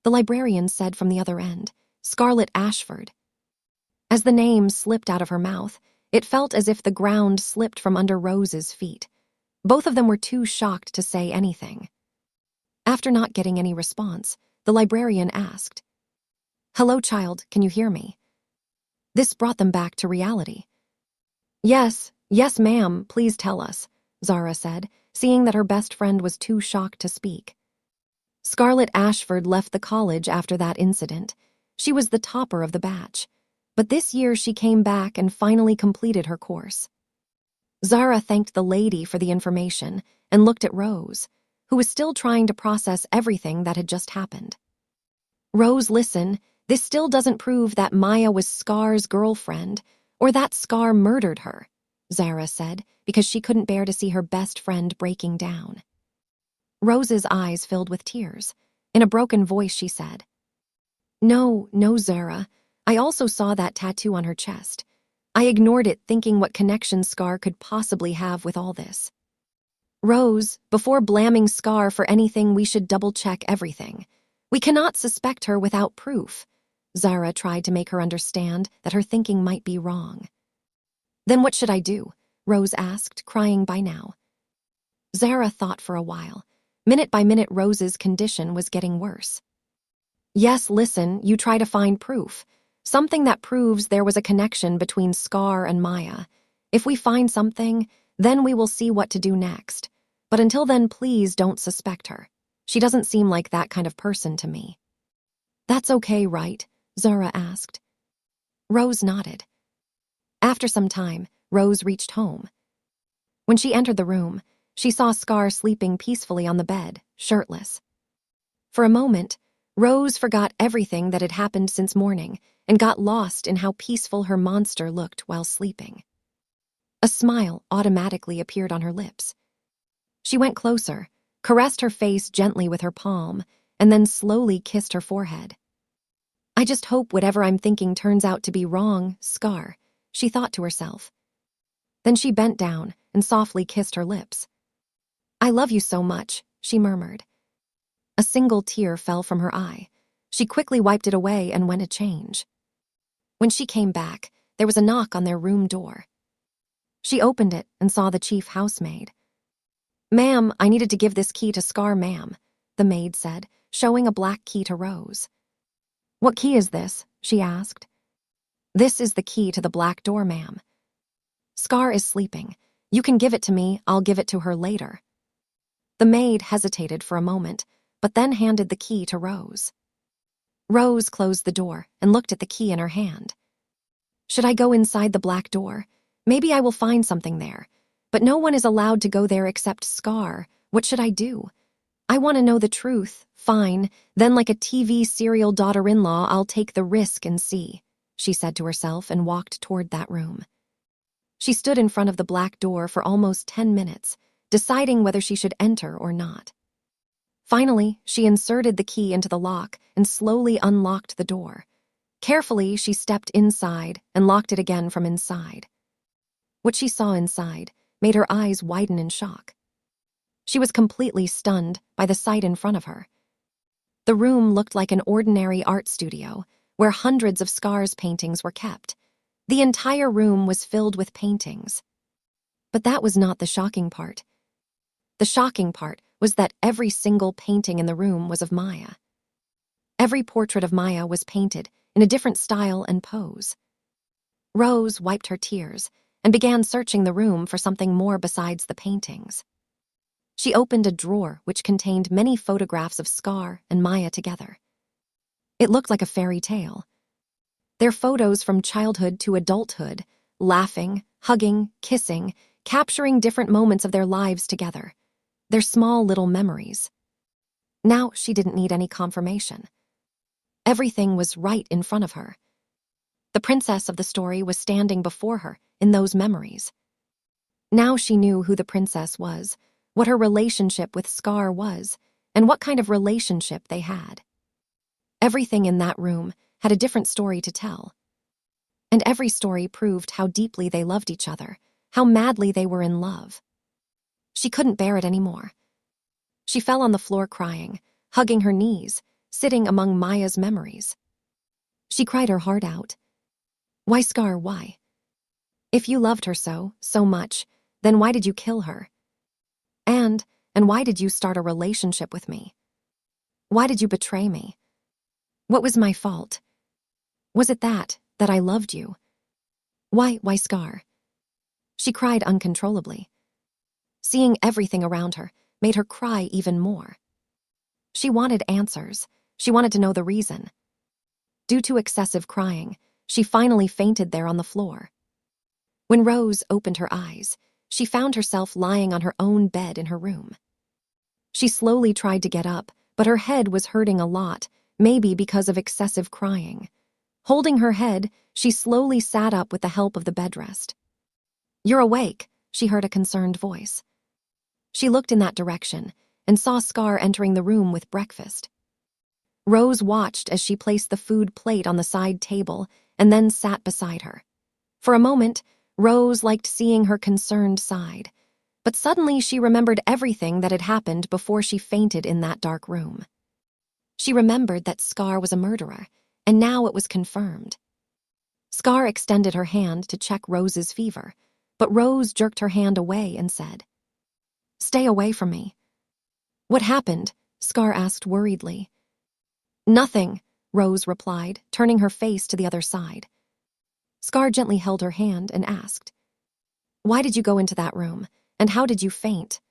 the librarian said from the other end. Scarlett Ashford. As the name slipped out of her mouth, it felt as if the ground slipped from under Rose's feet. Both of them were too shocked to say anything. After not getting any response, the librarian asked, "Hello, child, can you hear me?" This brought them back to reality. Yes, ma'am, please tell us," Zara said, seeing that her best friend was too shocked to speak. Scarlett Ashford left the college after that incident. She was the topper of the batch. But this year she came back and finally completed her course. Zara thanked the lady for the information and looked at Rose, who was still trying to process everything that had just happened. "Rose, listen, this still doesn't prove that Maya was Scar's girlfriend or that Scar murdered her," Zara said, because she couldn't bear to see her best friend breaking down. Rose's eyes filled with tears. In a broken voice she said, No, Zara. I also saw that tattoo on her chest. I ignored it, thinking what connection Scar could possibly have with all this. Rose, before blaming Scar for anything, we should double-check everything. We cannot suspect her without proof. Zara tried to make her understand that her thinking might be wrong. Then what should I do? Rose asked, crying by now. Zara thought for a while. Minute by minute, Rose's condition was getting worse. Yes, listen, you try to find proof. Something that proves there was a connection between Scar and Maya. If we find something, then we will see what to do next. But until then, please don't suspect her. She doesn't seem like that kind of person to me. That's okay, right? Zara asked. Rose nodded. After some time, Rose reached home. When she entered the room, she saw Scar sleeping peacefully on the bed, shirtless. For a moment, Rose forgot everything that had happened since morning and got lost in how peaceful her monster looked while sleeping. A smile automatically appeared on her lips. She went closer, caressed her face gently with her palm, and then slowly kissed her forehead. I just hope whatever I'm thinking turns out to be wrong, Scar, she thought to herself. Then she bent down and softly kissed her lips. I love you so much, she murmured. A single tear fell from her eye. She quickly wiped it away and went to change. When she came back, there was a knock on their room door. She opened it and saw the chief housemaid. Ma'am, I needed to give this key to Scar, ma'am, the maid said, showing a black key to Rose. What key is this? She asked. This is the key to the black door, ma'am. Scar is sleeping. You can give it to me, I'll give it to her later. The maid hesitated for a moment, but then handed the key to Rose. Rose closed the door and looked at the key in her hand. Should I go inside the black door? Maybe I will find something there. But no one is allowed to go there except Scar. What should I do? I want to know the truth. Fine. Then like a TV serial daughter-in-law, I'll take the risk and see, she said to herself and walked toward that room. She stood in front of the black door for almost 10 minutes, deciding whether she should enter or not. Finally, she inserted the key into the lock and slowly unlocked the door. Carefully, she stepped inside and locked it again from inside. What she saw inside made her eyes widen in shock. She was completely stunned by the sight in front of her. The room looked like an ordinary art studio, where hundreds of Scar's paintings were kept. The entire room was filled with paintings. But that was not the shocking part. The shocking part was that every single painting in the room was of Maya. Every portrait of Maya was painted in a different style and pose. Rose wiped her tears and began searching the room for something more besides the paintings. She opened a drawer which contained many photographs of Scar and Maya together. It looked like a fairy tale. Their photos from childhood to adulthood, laughing, hugging, kissing, capturing different moments of their lives together. Their small little memories. Now she didn't need any confirmation. Everything was right in front of her. The princess of the story was standing before her in those memories. Now she knew who the princess was, what her relationship with Scar was, and what kind of relationship they had. Everything in that room had a different story to tell. And every story proved how deeply they loved each other, how madly they were in love. She couldn't bear it anymore. She fell on the floor crying, hugging her knees, sitting among Maya's memories. She cried her heart out. Why, Scar, why? If you loved her so much, then why did you kill her? And why did you start a relationship with me? Why did you betray me? What was my fault? Was it that I loved you? Why, Scar? She cried uncontrollably. Seeing everything around her made her cry even more. She wanted answers. She wanted to know the reason. Due to excessive crying, she finally fainted there on the floor. When Rose opened her eyes, she found herself lying on her own bed in her room. She slowly tried to get up, but her head was hurting a lot, maybe because of excessive crying. Holding her head, she slowly sat up with the help of the bedrest. You're awake, she heard a concerned voice. She looked in that direction and saw Scar entering the room with breakfast. Rose watched as she placed the food plate on the side table and then sat beside her. For a moment, Rose liked seeing her concerned side, but suddenly she remembered everything that had happened before she fainted in that dark room. She remembered that Scar was a murderer, and now it was confirmed. Scar extended her hand to check Rose's fever, but Rose jerked her hand away and said, Stay away from me. What happened? Scar asked worriedly. Nothing, Rose replied, turning her face to the other side. Scar gently held her hand and asked, Why did you go into that room, and how did you faint?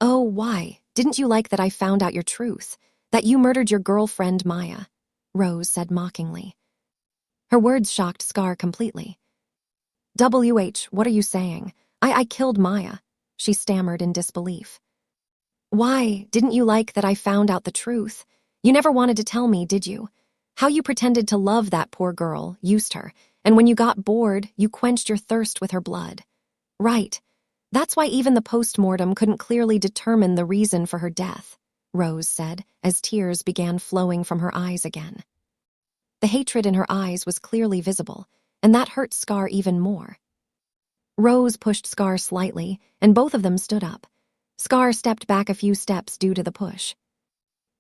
Oh, why? Didn't you like that I found out your truth, that you murdered your girlfriend Maya? Rose said mockingly. Her words shocked Scar completely. What are you saying? I killed Maya, she stammered in disbelief. Why, didn't you like that I found out the truth? You never wanted to tell me, did you? How you pretended to love that poor girl, used her, and when you got bored, you quenched your thirst with her blood. Right. That's why even the post-mortem couldn't clearly determine the reason for her death, Rose said, as tears began flowing from her eyes again. The hatred in her eyes was clearly visible, and that hurt Scar even more. Rose pushed Scar slightly, and both of them stood up. Scar stepped back a few steps due to the push.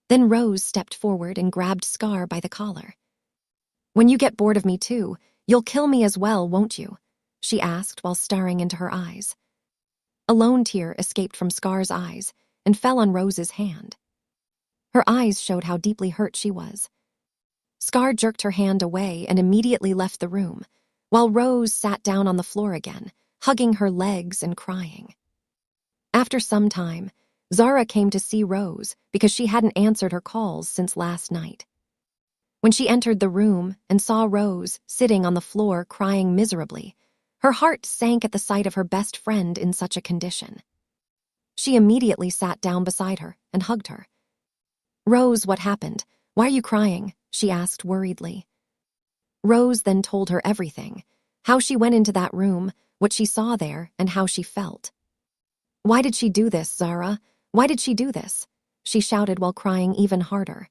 Then Rose stepped forward and grabbed Scar by the collar. When you get bored of me too, you'll kill me as well, won't you? She asked while staring into her eyes. A lone tear escaped from Scar's eyes and fell on Rose's hand. Her eyes showed how deeply hurt she was. Scar jerked her hand away and immediately left the room, while Rose sat down on the floor again, hugging her legs and crying. After some time, Zara came to see Rose because she hadn't answered her calls since last night. When she entered the room and saw Rose sitting on the floor crying miserably, her heart sank at the sight of her best friend in such a condition. She immediately sat down beside her and hugged her. Rose, what happened? Why are you crying? She asked worriedly. Rose then told her everything, how she went into that room, what she saw there, and how she felt. Why did she do this, Zara? Why did she do this? She shouted while crying even harder.